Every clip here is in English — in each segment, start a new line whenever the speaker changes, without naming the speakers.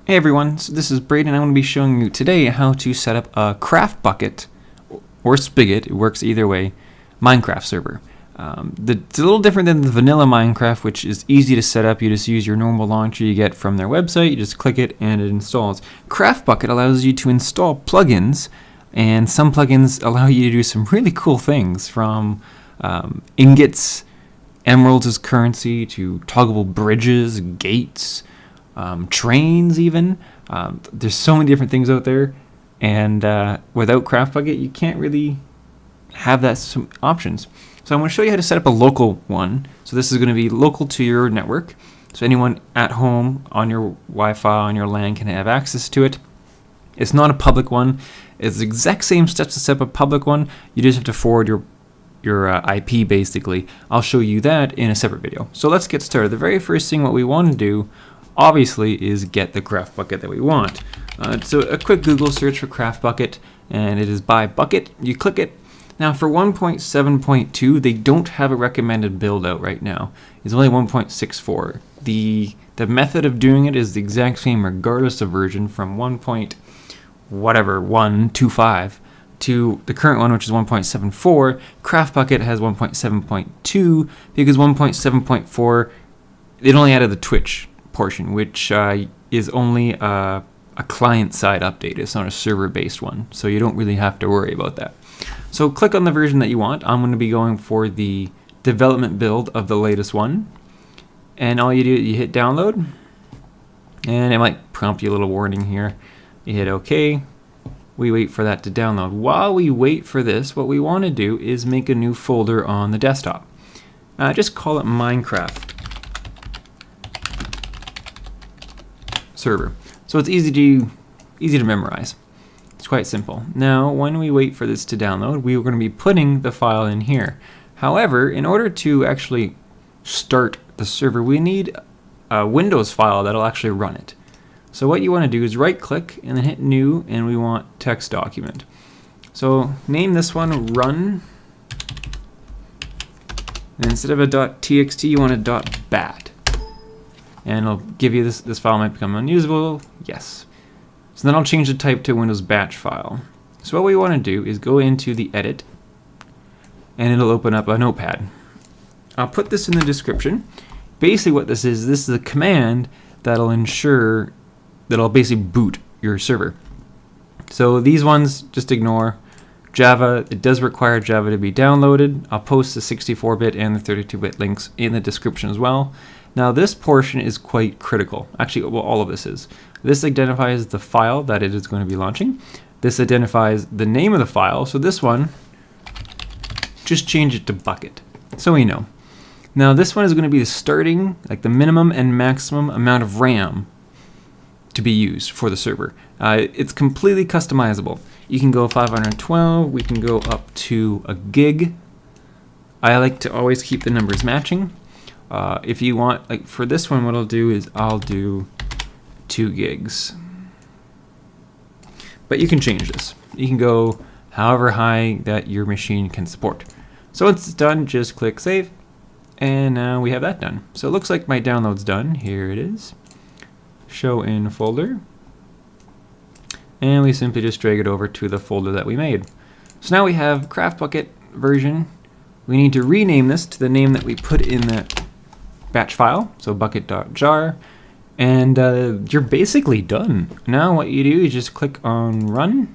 Hey everyone, so this is Braden. I'm going to be showing you today how to set up a Craftbukkit or Spigot, it works either way, Minecraft server. It's a little different than the vanilla Minecraft, which is easy to set up. You just use your normal launcher you get from their website, you just click it and it installs. Craftbukkit allows you to install plugins, and some plugins allow you to do some really cool things, from ingots, emeralds as currency, to toggable bridges, gates, trains even. There's so many different things out there, and without Craftbukkit you can't really have some options. So I'm going to show you how to set up a local one. So this is going to be local to your network, so anyone at home on your Wi-Fi on your LAN can have access to it. It's not a public one. It's the exact same steps to set up a public one. You just have to forward your IP basically. I'll show you that in a separate video. So let's get started. The very first thing what we want to do obviously is get the Craftbukkit that we want. So a quick Google search for Craftbukkit, and it is by Bukkit. You click it. Now for 1.7.2 they don't have a recommended build out right now. It's only 1.64. The method of doing it is the exact same regardless of version, from 1.125 to the current one, which is 1.74. Craftbukkit has 1.7.2 because 1.7.4 it only added the Twitch portion, which is only a client-side update. It's not a server-based one, so you don't really have to worry about that. So click on the version that you want. I'm going to be going for the development build of the latest one, and all you do, you hit download, and it might prompt you a little warning here. You hit OK. We wait for that to download. While we wait for this, what we want to do is make a new folder on the desktop. Just call it Minecraft server. So it's easy to memorize. It's quite simple. Now, when we wait for this to download, we are going to be putting the file in here. However, in order to actually start the server, we need a Windows file that'll actually run it. So what you want to do is right click and then hit new, and we want text document. So name this one run, and instead of a .txt you want a .bat. And it'll give you this file might become unusable. Yes. So then I'll change the type to Windows batch file. So what we want to do is go into the edit, and it'll open up a notepad. I'll put this in the description. Basically what this is a command that'll ensure that'll basically boot your server. So these ones just ignore. Java, it does require Java to be downloaded. I'll post the 64-bit and the 32-bit links in the description as well. Now this portion is quite critical. Actually, well, all of this is. This identifies the file that it is going to be launching. This identifies the name of the file. So this one, just change it to Bukkit, so we know. Now this one is going to be the starting, like the minimum and maximum amount of RAM to be used for the server. It's completely customizable. You can go 512, we can go up to a gig. I like to always keep the numbers matching. If you want, like for this one, what I'll do is I'll do 2 gigs. But you can change this. You can go however high that your machine can support. So once it's done, just click save, and now we have that done. So it looks like my download's done. Here it is. Show in folder. And we simply just drag it over to the folder that we made. So now we have Craftbukkit version. We need to rename this to the name that we put in the batch file, so bukkit.jar, and you're basically done. Now what you do is just click on run,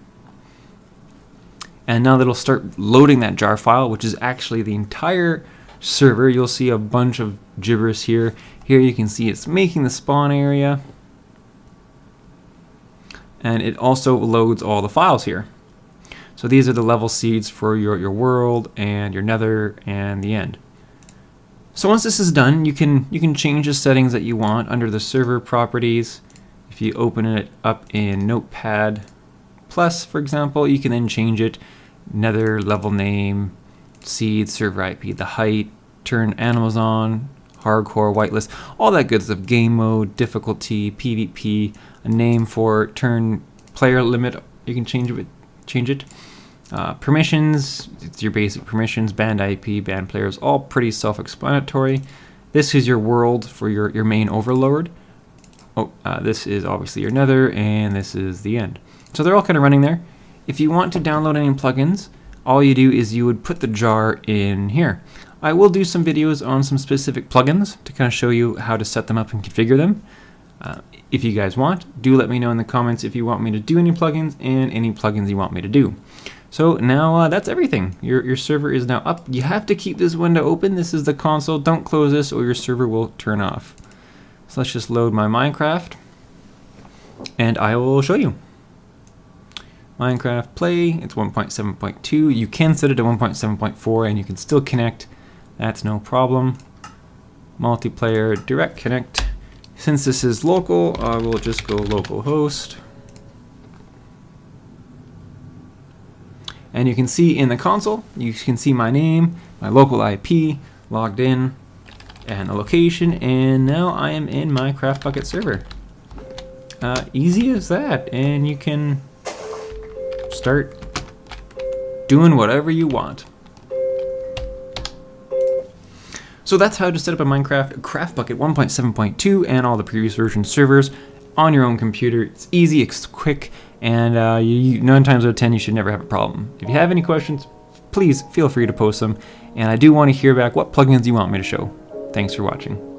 and now that'll start loading that jar file, which is actually the entire server. You'll see a bunch of gibberish here. Here you can see it's making the spawn area, and it also loads all the files here. So these are the level seeds for your world and your nether and the end. So once this is done, you can change the settings that you want under the server properties. If you open it up in Notepad Plus, for example, you can then change it: nether, level name, seed, server IP, the height, turn animals on, hardcore, whitelist, all that good stuff, game mode, difficulty, PvP, a name for it, turn player limit, you can change it. Permissions, it's your basic permissions, banned IP, banned players, all pretty self-explanatory. This is your world for your main overlord. this is obviously your nether, and this is the end. So they're all kind of running there. If you want to download any plugins, all you do is you would put the jar in here. I will do some videos on some specific plugins to kind of show you how to set them up and configure them. If you guys want, do let me know in the comments if you want me to do any plugins and any plugins you want me to do. So now that's everything. Your server is now up. You have to keep this window open. This is the console. Don't close this or your server will turn off. So let's just load my Minecraft and I will show you. Minecraft play, it's 1.7.2. You can set it to 1.7.4 and you can still connect. That's no problem. Multiplayer direct connect. Since this is local, I will just go localhost. And you can see in the console, you can see my name, my local IP, logged in, and the location, and now I am in my Craftbukkit server. Easy as that, and you can start doing whatever you want. So that's how to set up a Minecraft Craftbukkit 1.7.2 and all the previous version servers on your own computer. It's easy, it's quick, and 9 times out of 10 you should never have a problem. If you have any questions, please feel free to post them, and I do want to hear back what plugins you want me to show. Thanks for watching.